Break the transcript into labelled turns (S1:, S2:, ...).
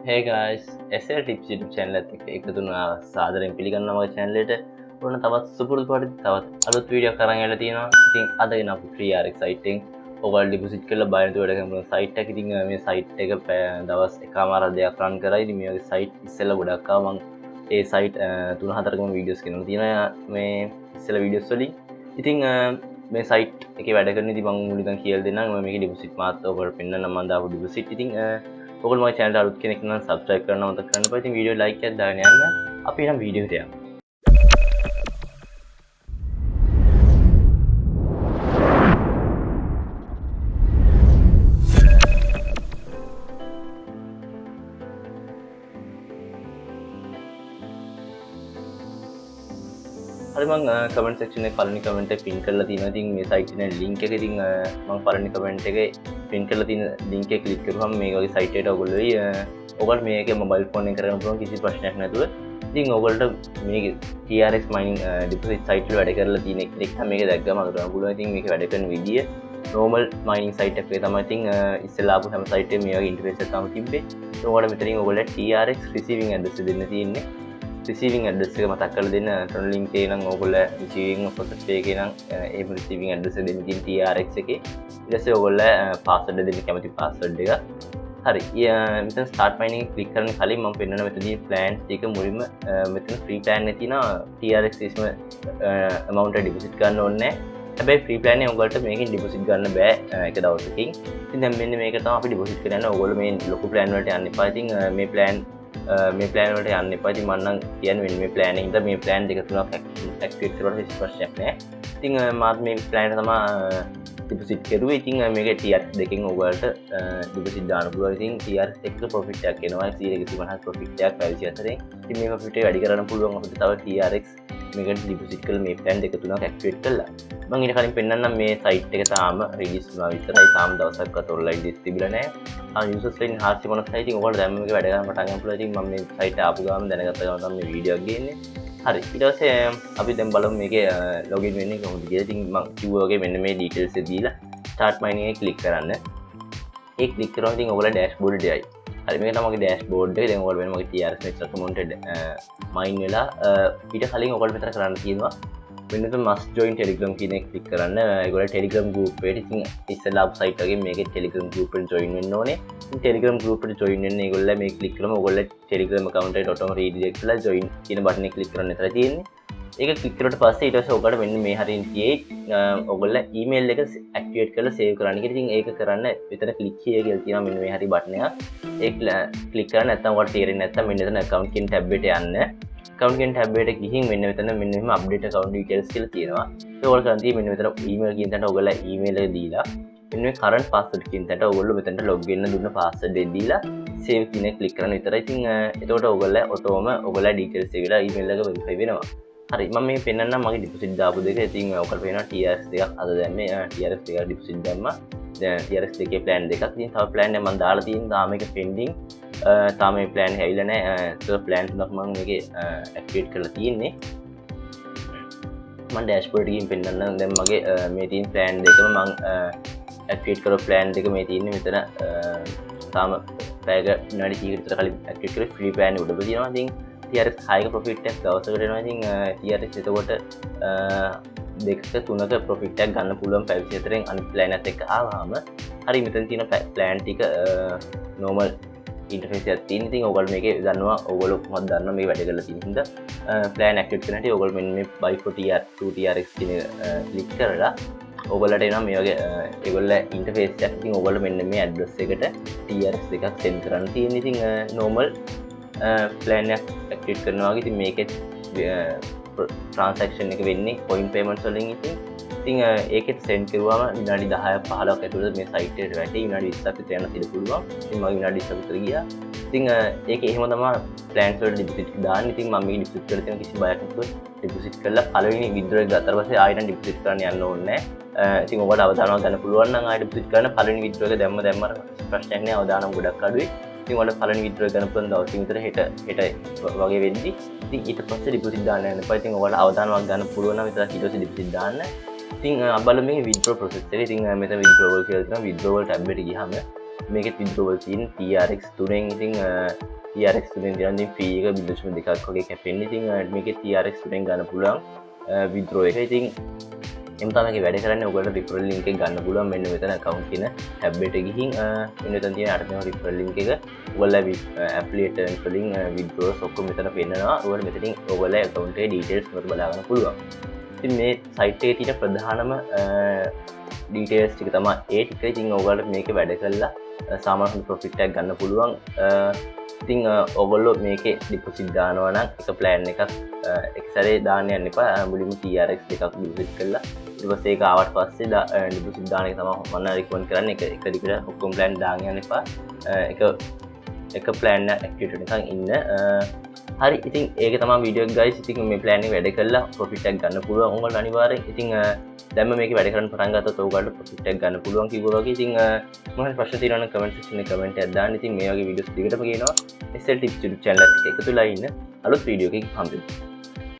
S1: Hey guys, SL Tips YouTube channel එකතු වුණා සාදරයෙන් පිළිගන්නවා මගේ channel එකට. ඔන්න තවත් සුපුරුදු පරිදි තවත් අලුත් වීඩියෝක් අරන් ඇවිල්ලා තියෙනවා. ඉතින් අද එන අපේ TRX site එකෙන් ඔයගොල්ලෝ deposit කරලා බය නැතුව වැඩ කරන site එක. ඉතින් මේ site එක දවස් එකමාර දෙකක් run කරා. ඉතින් මේ වගේ site ඉස්සෙල්ලා ගොඩක් ආවා. මම ඒ site 3-4කම videos කරනවා තියෙනවා මේ ඉස්සෙල්ලා videos වලින්. ඉතින් මේ site එකේ වැඩ කරන ඉතින් මම මුලින්ම කියලා දෙන්නම්. මම මේකේ deposit මාත් ඔයගොල්ලෝ පෙන්නන්න මම දාපු deposit. ඉතින් ඔයගොල්ලෝ මගේ channel එක අලුත් කෙනෙක් නම් subscribe කරන්න මතක කරන්න එපා. ඉතින් වීඩියෝ like එකක් දාගෙන යන්න. අපි නම් වීඩියෝ එකට යමු. හරි මම comment section එකේ පළවෙනි comment එක pin කරලා තියෙනවා. ඉතින් මේ site එකේ link එක ඉතින් මම පළවෙනි comment එකේ pin කරලා තියෙන link එක click කරපුවම මේ වගේ site එකට ඔයගොල්ලෝ මේකේ mobile phone එකෙන් කරගන්න පුළුවන් කිසි ප්‍රශ්නයක් නැතුව. ඉතින් ඔයගොල්ලෝ මේක TRX mining deposit site වල වැඩ කරලා තියෙන එක තමයි මේක දැක්කම කරන්න පුළුවන්. ඉතින් මේක වැඩ කරන විදිය normal mining site එකේ තමයි. ඉතින් ඉස්සෙල්ලා ආපු හැම site එකේම මේ වගේ interface එකක් තමයි තිබ්බේ. ඉතින් ඔයාලා මෙතනින් ඔයගොල්ලෝ TRX receiving address දෙන්න තියෙන්නේ. receiving address එක මතක් කරලා දෙන්න. tron link එකේ නම් ඔයගොල්ලෝ receiving process එකේ නම් ඒ receiving address එක දෙන්න තියෙන TRX එකේ. ඊට පස්සේ ඔයගොල්ලෝ password දෙන්න කැමති password එක. හරි මෙතන start mining එක click කරන්න කලින් මම පෙන්නන මෙතනදී plans ටික මුලින්ම මෙතන free plan එකේ තියෙනවා TRX system amount එක deposit කරන්න ඕනේ නැහැ. හැබැයි free plan එකේ ඔයගොල්ලන්ට මේකෙන් deposit ගන්න බෑ එක දවසකින්. ඉතින් දැන් මෙන්න මේක තමයි අපි deposit කරන්න. ඔයගොල්ලෝ මේ ලොකු plan වලට යන්න එපා. ඉතින් මේ plan වලට යන්න එපා. ඉතින් මම නම් කියන්නේ මේ plan එකේ ඉඳලා මේ plan දෙක තුනක් activate කරලා කිසි ප්‍රශ්නයක් නැහැ. ඉතින් මාත් මේ plan එක තමයි deposit කරුවේ. ඉතින් මේක TRX දෙකෙන් ඔයගොල්ලන්ට deposit දාන්න පුළුවන්. ඉතින් TRX එක profit එකක් එනවා 150 profit එකක් පැවිසි අතරේ. ඉතින් මේ profit එක වැඩි කරන්න පුළුවන් අපිට තව TRX මේකට deposit කරලා මේ plan දෙක තුනක් activate කළා. මම ඊට කලින් පෙන්නන්නම් මේ site එක තාම release වුණා විතරයි. තාම දවසක්වත් online දෙස් තිබිලා නැහැ. users line 450යි. ඉතින් ඔයගොල්ලෝ දැන් මේක වැඩ ගන්න පටන් ගන්න පුළුවන්. ඉතින් මම මේ site ආපු ගමන් දැනගත්ත ගමන් තමයි මේ වීඩියෝ එක ගේන්නේ. හරි ඊට පස්සේ අපි දැන් බලමු මේකේ login වෙන්නේ කොහොමද කියලා. ඉතින් මම කිව්වා වගේ මෙන්න මේ details එක දීලා start mining එක click කරන්න. ඒ click කරාම ඉතින් ඔයගොල්ලෝ dashboard එකට යයි. හරි මේක තමයි මගේ dashboard එක. දැන් ඔයගොල්ලෝ වෙන මගේ TRX next account එක mine වෙලා ඊට කලින් ඔයගොල්ලෝ මෙතන කරන්න තියෙනවා මෙන්න මේ must join telegram කියන එක click කරන්න. ඒගොල්ලෝ telegram group එකට ඉතින් ඉස්සෙල්ලා අප site එකේ මේකේ telegram group එකට join වෙන්න ඕනේ. ඉතින් telegram group එකට join වෙන්න ඒගොල්ලෝ මේ click කරාම ඔයගොල්ලෝ telegram account එකට auto redirect කරලා join කියන button එක click කරන්න විතරයි තියෙන්නේ. ඒක click කරුවට පස්සේ ඊට පස්සේ ඔයගොල්ලෝ මෙන්න මේ හරින් තියෙයි ඔයගොල්ලෝ email එක activate කරලා save කරන්න. ඉතින් ඒක කරන්න විතර click here කියලා තියෙනවා මෙන්න මේ හරි button එක. ඒක click කරලා නැත්නම් ඔයාලට තේරෙන්නේ නැත්නම් මෙන්න එතන account කියන tab එකට යන්න. account කියන tab එකට ගිහින් මෙන්න මෙතන මෙන්න මෙහෙම update account details කියලා තියෙනවා. ඒක ඔයාලට කරන් තියෙන්නේ මෙන්න මෙතන email කියන තැනට ඔයගොල්ලෝ email එක දීලා මෙන්න මේ current password කියන තැනට ඔයගොල්ලෝ මෙතනට log වෙන්න දුන්න password එක දීලා save කියන එක click කරන්න විතරයි. ඉතින් එතකොට ඔයගොල්ලෝ ඔටෝම ඔයගොල්ලෝ details එක විලා email එක verify වෙනවා. හරි මම මේ පෙන්නන්නම් මගේ deposit දාපු දෙක. ඉතින් ඔයගොල්ලෝ පේනවා TRX දෙකක් අද දැම්මේ. TRX දෙකක් deposit දැම්මා. දැන් TRX දෙකේ plan දෙකක්. ඉතින් තව plan එක මම දාලා තියෙන තාම මේක pending. තාම මේ plan එක ඇවිල්ලා නැහැ. ඒක plan තුනක් මම මේකේ activate කරලා තියෙන්නේ. මම dashboard එකකින් පෙන්නන්නම්. දැන් මගේ මේ තියෙන plan දෙකම මම activate කරපු plan දෙක මේ තියෙන්නේ මෙතන. තාම පැයක විනාඩි 30කට විතර කලින් activate කරේ free plan එක උඩ තියෙනවා. ඉතින් TRX 6ක profit එකක් දවසකට එනවා. ඉතින් TRX එතකොට දෙකක තුනක profit එකක් ගන්න පුළුවන් පැවිසි අතරෙන් අනිත් plan එකත් එක්ක ආවම හරි මෙතන තියෙන plan ටික normal interface එකක් තියෙන. ඉතින් ඔයගොල්ලෝ මේකේ දන්නවා ඔයගොල්ලෝ කොහොමද දන්නවා මේ වැඩ කරලා තියෙන හින්දා plan activate කරන හැටි ඔයගොල්ලෝ මෙන්න මේ buy for TRX කියන click කරලා ඔයගොල්ලන්ට එනවා මේ වගේ ඒගොල්ලෝ interface එකක්. ඉතින් ඔයගොල්ලෝ මෙන්න මේ address එකට TRX දෙකක් send කරන්න තියෙන. ඉතින් normal plan එක activate කරනවා වගේ. ඉතින් මේකේ transaction එක වෙන්නේ coin payments වලින්. ඉතින් ඒකෙත් send කරුවාම විනාඩි 10ක් 15ක් ඇතුළත මේ site එකට වැටේ. විනාඩි 20ක් විතර යන ඉඩ පුළුවන්. ඉතින් මම විනාඩි 20ක් විතර ගියා. ඉතින් ඒකේ එහෙම තමයි plans වලට deposit දාන්න. ඉතින් මම මේක deposit කරලා තියෙන කිසි බයක් නැතුව deposit කරලා පළවෙනි withdraw එක ගත්තාට පස්සේ ආයෙ නම් deposit කරන්න යන්න ඕනේ නැහැ. ඉතින් ඔයාලට අවදානමක් ගන්න පුළුවන් නම් ආයෙ deposit කරන්න පළවෙනි withdraw එක දැම්ම ප්‍රශ්නයක් නැහැ. අවදානම් ගොඩක් අඩුයි. ඉතින් ඔයාලට පළවෙනි withdraw ගන්න පුළුවන් දවසින් විතර හෙට වගේ වෙද්දි. ඉතින් ඊට පස්සේ deposit දාන්න යන්න එපා. ඉතින් ඔයාලට අවදානමක් ගන්න පුළුවන් නම් විතර ඊට පස්සේ deposit දාන්න. ඉතින් බලමු මේ withdraw process එක. ඉතින් මෙතන withdrawal කියලා තියෙනවා. withdrawal tab එකට ගියාම මේකෙත් විද්‍රෝවල් තියෙන TRX 3න් ඉතින් TRX 3න් තියෙන ෆී එක 0.2ක් වගේ කැපෙන්නේ. ඉතින් මේකේ TRX 3න් ගන්න පුළුවන් විද්‍රෝ එක. ඉතින් එම තමයි වැඩ කරන්නේ. ඔයගොල්ලෝ රිෆරල් ලින්ක් එක ගන්න පුළුවන්. මෙන්න මෙතන account කියන tab එකට ගිහින් මෙන්න මෙතන තියෙන අර තියෙන රිෆරල් ලින්ක් එක ඔයගොල්ලෝ affiliate earn වලින් withdrawals ඔක්කොම මෙතන පෙන්නනවා. ඔයගොල්ලෝ මෙතනින් ඔයගොල්ලෝ account එකේ details මොකද බලා ගන්න පුළුවන්. ඉතින් මේ site එකේ තියෙන ප්‍රධානම details ටික තමයි ඒ ටික. ඉතින් ඔයගොල්ලෝ මේකේ වැඩ කළා සාමාන්‍ය profit එකක් ගන්න පුළුවන්. ඉතින් ඔයගොල්ලෝ මේකේ deposit දානවා නම් එක plan එකක් එක සැරේ දාන්න යන්න එපා. මුලින්ම TRX එකක් deposit කරලා ඊට පස්සේ ඒක ආවට පස්සේ deposit දාන එක තමයි මම recommend කරන්නේ. එක දිගට ඔක්කොම plan දාන්න යන්න එපා. එක plan එක activate වෙනකන් ඉන්න. හරි, ඉතින් ඒක තමයි වීඩියෝ එක guys. ඉතින් මේ plan එක වැඩ කළා profit එකක් ගන්න පුළුවන් ඔයගොල්ලෝ අනිවාර්යෙන්. ඉතින් දැන්ම මේක වැඩ කරන්න පටන් ගත්තොත් ඔයගොල්ලෝ profit එකක් ගන්න පුළුවන් කිව්වා වගේ. ඉතින් මොකද ප්‍රශ්න තියෙනවා නම් comment section එකේ comment එකක් දාන්න. ඉතින් මේ වගේ වීඩියෝස් දිගටම ගේනවා. SL tips YouTube channel එකට එකතු වෙලා ඉන්න. අලුත් වීඩියෝ එකකින් හම්බෙමු.